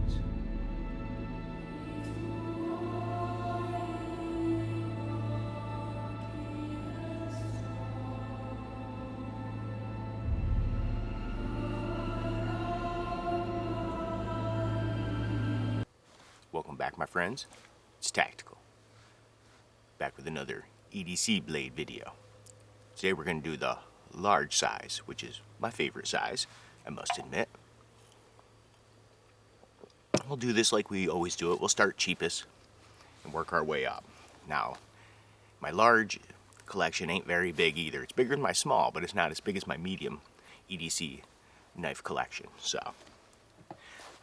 Twins. Welcome back, my friends. It's Tactical. Back with another EDC blade video. Today we're going to do the large size, which is my favorite size, I must admit. We'll do this like we always do it. We'll start cheapest and work our way up. Now, my large collection ain't very big either. It's bigger than my small, but it's not as big as my medium EDC knife collection. So,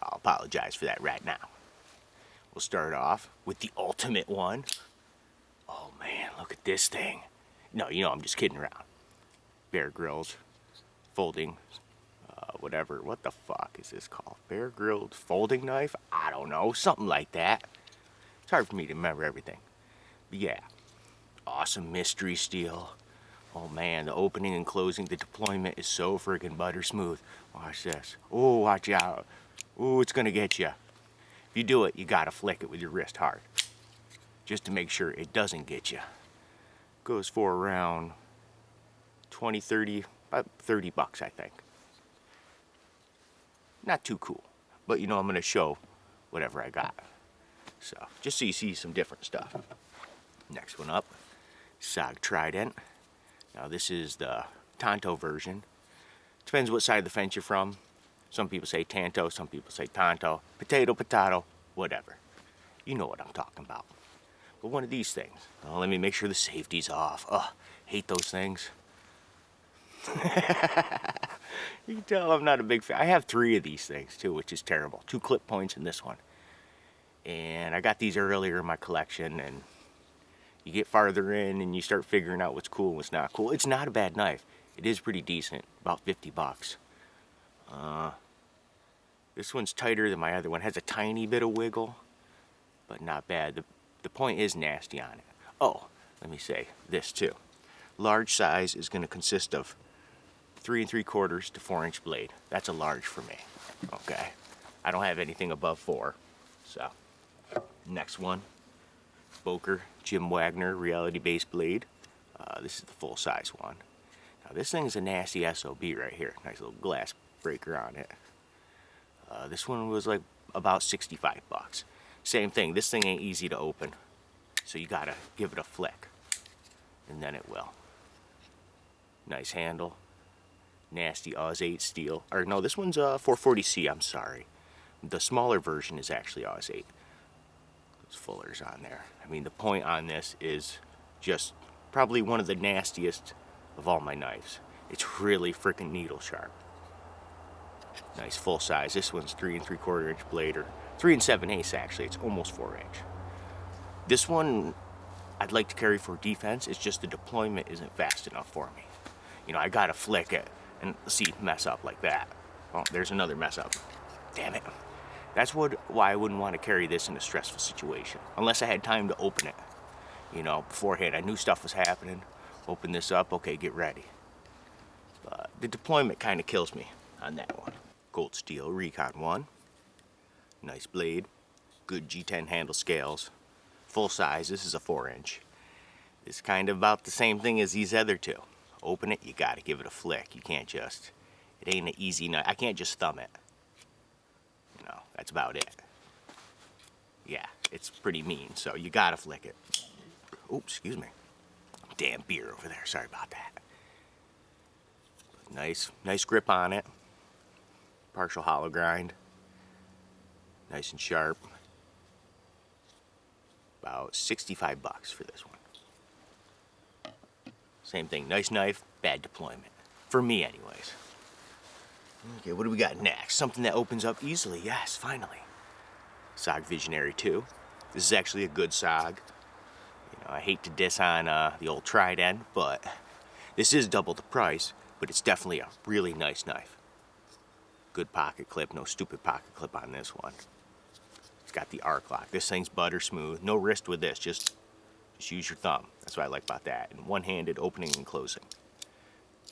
I'll apologize for that right now. We'll start off with the ultimate one. Oh man, look at this thing. No, you know I'm just kidding around. Bear Grylls folding, whatever. What the fuck is this called? Bear Grylls folding knife? I don't know, something like that. It's hard for me to remember everything. But yeah, awesome mystery steel. Oh man, the opening and closing, the deployment is so friggin' butter smooth. Watch this. Oh, watch out. Oh, it's gonna get you. If you do it, you gotta flick it with your wrist hard, just to make sure it doesn't get you. Goes for around 20, 30, about 30 bucks, I think. Not too cool, but you know I'm gonna show whatever I got. So, just so you see some different stuff. Next one up, SOG Trident. Now this is the Tonto version. Depends what side of the fence you're from. Some people say Tanto, some people say Tonto. Potato, potato, whatever. You know what I'm talking about. But one of these things. Oh, let me make sure the safety's off. Ugh, hate those things. You can tell I'm not a big fan. I have 3 of these things too, which is terrible. 2 clip points in this one. And I got these earlier in my collection, and you get farther in and you start figuring out what's cool and what's not cool. It's not a bad knife. It is pretty decent, about 50 bucks. This one's tighter than my other one. Has a tiny bit of wiggle, but not bad. The point is nasty on it. Oh, let me say this too. Large size is going to consist of 3 3/4 to 4-inch blade. That's a large for me. Okay, I don't have anything above 4. So, next one, Boker Jim Wagner reality-based blade. This is the full size one. Now this thing is a nasty SOB right here. Nice little glass breaker on it. This one was like about 65 bucks. Same thing, this thing ain't easy to open, so you gotta give it a flick, and then it will. Nice handle, nasty Oz 8 steel, or no, this one's a 440C, I'm sorry. The smaller version is actually Oz 8. Those fullers on there. I mean, the point on this is just probably one of the nastiest of all my knives. It's really freaking needle sharp. Nice full size. This one's 3 3/4 inch blade, or 3 7/8 actually. It's almost 4-inch. This one I'd like to carry for defense. It's just the deployment isn't fast enough for me. You know, I gotta flick it and see mess up like that. Oh, there's another mess up. Damn it. That's why I wouldn't want to carry this in a stressful situation, unless I had time to open it. You know, beforehand I knew stuff was happening. Open this up, okay, get ready. But the deployment kind of kills me on that one. Gold steel Recon 1. Nice blade. Good G10 handle scales. Full size, this is a 4-inch. It's kind of about the same thing as these other 2. Open it, you gotta give it a flick. You can't just, it ain't an easy knife. I can't just thumb it. You know, that's about it. Yeah, it's pretty mean, so you gotta flick it. Oops, excuse me. Damn beer over there, sorry about that. But nice grip on it. Partial hollow grind. Nice and sharp. About 65 bucks for this one. Same thing, nice knife, bad deployment. For me anyways. Okay, what do we got next? Something that opens up easily, yes, finally. SOG Visionary 2. This is actually a good SOG. You know, I hate to diss on the old Trident, but this is double the price, but it's definitely a really nice knife. Good pocket clip, no stupid pocket clip on this one. It's got the arc lock. This thing's butter smooth. No wrist with this, just use your thumb. That's what I like about that. And one-handed opening and closing.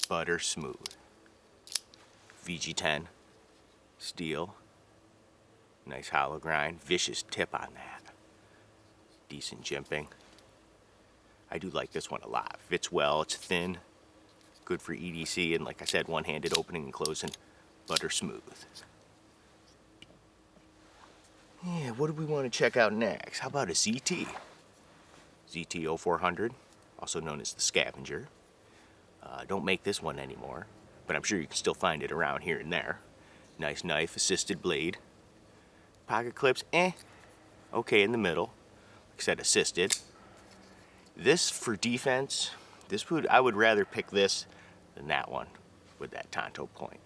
Butter smooth. VG10 steel. Nice hollow grind, vicious tip on that. Decent jimping. I do like this one a lot. Fits well, it's thin, good for EDC, and like I said, one-handed opening and closing, butter smooth. Yeah, what do we want to check out next? How about a ZT? ZT 0400, also known as the Scavenger. Don't make this one anymore, but I'm sure you can still find it around here and there. Nice knife, assisted blade. Pocket clips, okay in the middle. Like I said, assisted. This for defense, I would rather pick this than that one with that Tonto point.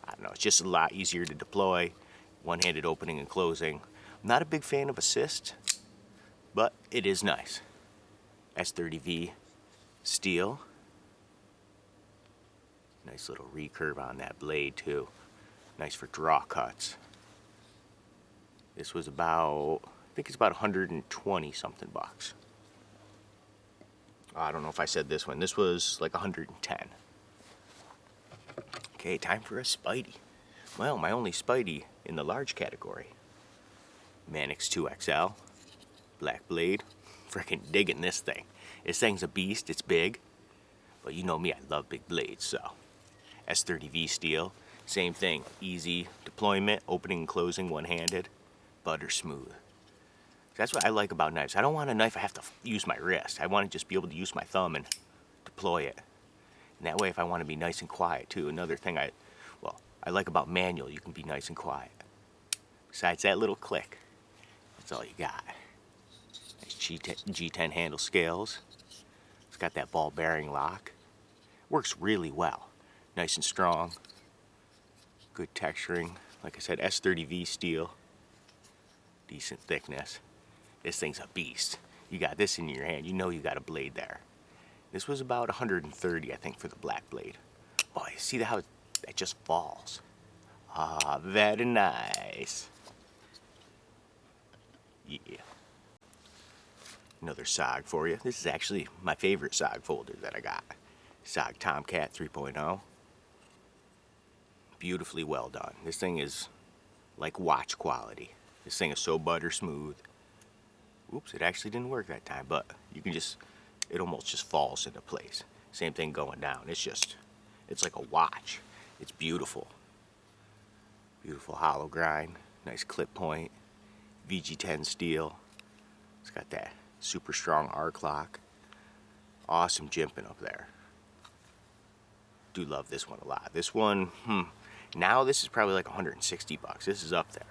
I don't know, it's just a lot easier to deploy, one-handed opening and closing. I'm not a big fan of assist, but it is nice. S30V steel. Nice little recurve on that blade too. Nice for draw cuts. This was about, I think it's about 120 something bucks. I don't know if I said this one. This was like 110. Okay, time for a Spidey. Well, my only Spidey in the large category. Mannix 2XL. Black blade. Freaking digging this thing. This thing's a beast. It's big. But you know me, I love big blades, so. S30V steel. Same thing. Easy deployment, opening and closing one-handed. Butter smooth. That's what I like about knives. I don't want a knife I have to use my wrist. I want to just be able to use my thumb and deploy it. And that way, if I want to be nice and quiet too. Another thing I like about manual, you can be nice and quiet. Besides that little click, that's all you got. Nice G10 handle scales. It's got that ball bearing lock. Works really well. Nice and strong. Good texturing. Like I said, S30V steel. Decent thickness. This thing's a beast. You got this in your hand, you know you got a blade there. This was about 130, I think, for the black blade. Boy, see how it just falls. Ah, very nice. Yeah. Another SOG for you. This is actually my favorite SOG folder that I got. SOG Tomcat 3.0. Beautifully well done. This thing is like watch quality. This thing is so butter smooth. Oops, it actually didn't work that time, but you can just, it almost just falls into place. Same thing going down. It's like a watch. It's beautiful. Beautiful hollow grind. Nice clip point. VG10 steel. It's got that super strong arc lock. Awesome jimping up there. Do love this one a lot. This one, now this is probably like 160 bucks. This is up there.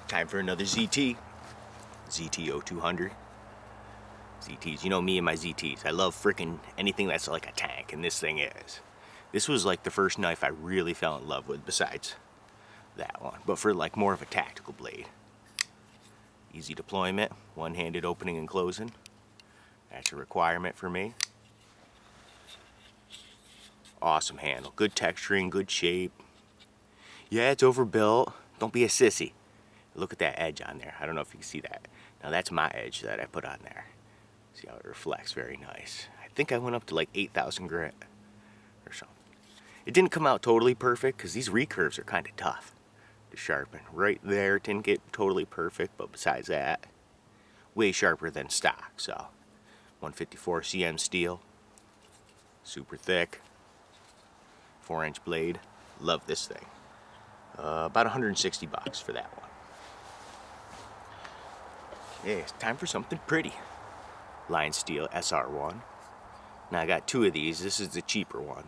Time for another ZT. ZT 0200. ZTs, you know me and my ZTs. I love freaking anything that's like a tank, and this thing is. This was like the first knife I really fell in love with besides that one, but for like more of a tactical blade. Easy deployment, one-handed opening and closing. That's a requirement for me. Awesome handle, good texturing, good shape. Yeah, it's overbuilt. Don't be a sissy. Look at that edge on there. I don't know if you can see that. Now that's my edge that I put on there. See how it reflects, very nice. I think I went up to like 8,000 grit or something. It didn't come out totally perfect because these recurves are kind of tough to sharpen. Right there, it didn't get totally perfect, but besides that, way sharper than stock. So 154 cm steel, super thick, 4-inch blade. Love this thing. About 160 bucks for that one. Okay, it's time for something pretty. Line Steel SR1. Now I got two of these. This is the cheaper one.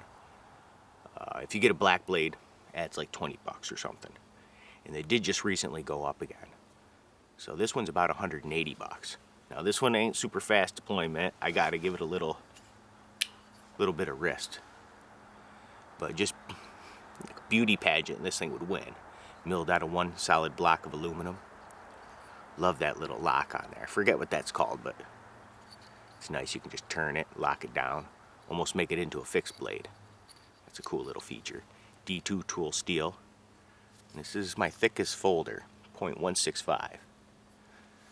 If you get a black blade, adds like 20 bucks or something. And they did just recently go up again. So this one's about 180 bucks. Now this one ain't super fast deployment. I gotta give it a little bit of wrist. But just like a beauty pageant, this thing would win. Milled out of one solid block of aluminum. Love that little lock on there. I forget what that's called, but it's nice. You can just turn it, lock it down, almost make it into a fixed blade. That's a cool little feature. D2 tool steel. And this is my thickest folder, 0.165,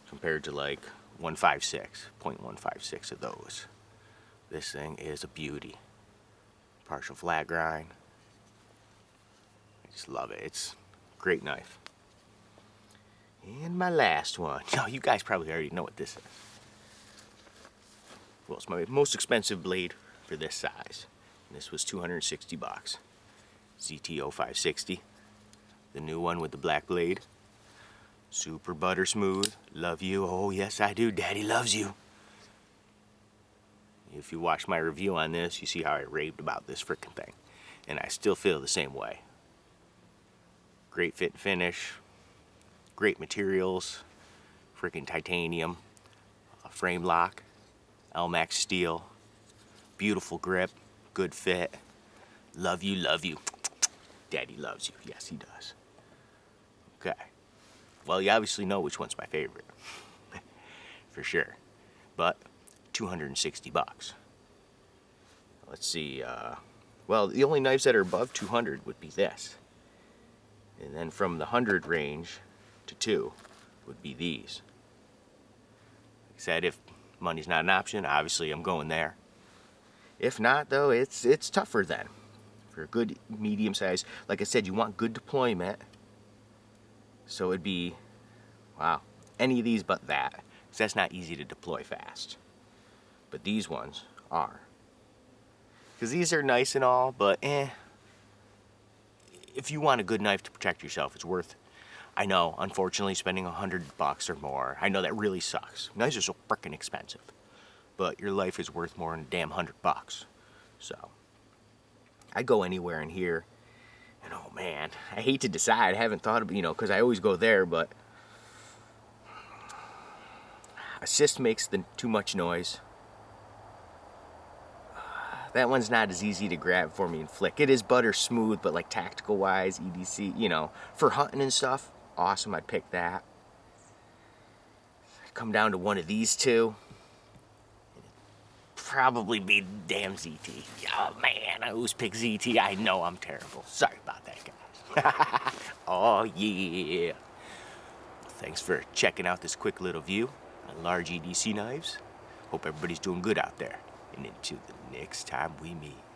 compared to like 156, 0.156 of those. This thing is a beauty. partial flat grind. I just love it. It's a great knife. And my last one. Oh, you guys probably already know what this is. Well, it's my most expensive blade for this size. And this was 260 bucks. ZT-0560. The new one with the black blade. Super butter smooth. Love you. Oh, yes, I do. Daddy loves you. If you watch my review on this, you see how I raved about this frickin' thing. And I still feel the same way. Great fit and finish. Great materials. Frickin' titanium. Frame lock. Elmax steel. Beautiful grip. Good fit. Love you, love you. Daddy loves you. Yes, he does. Okay. Well, you obviously know which one's my favorite. For sure. But 260 bucks. Let's see. Well, the only knives that are above 200 would be this. And then from the 100 range to 2 would be these. Like I said, if money's not an option, obviously I'm going there. If not, though, it's tougher then. For a good medium size, like I said, you want good deployment. So it'd be, wow, any of these but that. Because that's not easy to deploy fast. But these ones are. Because these are nice and all, but if you want a good knife to protect yourself, it's worth, I know, unfortunately, spending $100 or more. I know that really sucks. Knives are so frickin' expensive. But your life is worth more than a damn $100. So, I go anywhere in here. And oh man, I hate to decide. I haven't thought of, because I always go there, but Assist makes too much noise. That one's not as easy to grab for me and flick. It is butter smooth, but like tactical wise, EDC, for hunting and stuff, awesome, I'd pick that. Come down to one of these two. Probably be damn ZT. Oh man, I always pick ZT. I know I'm terrible. Sorry about that, guys. Oh yeah. Thanks for checking out this quick little view on large EDC knives. Hope everybody's doing good out there. And until the next time we meet.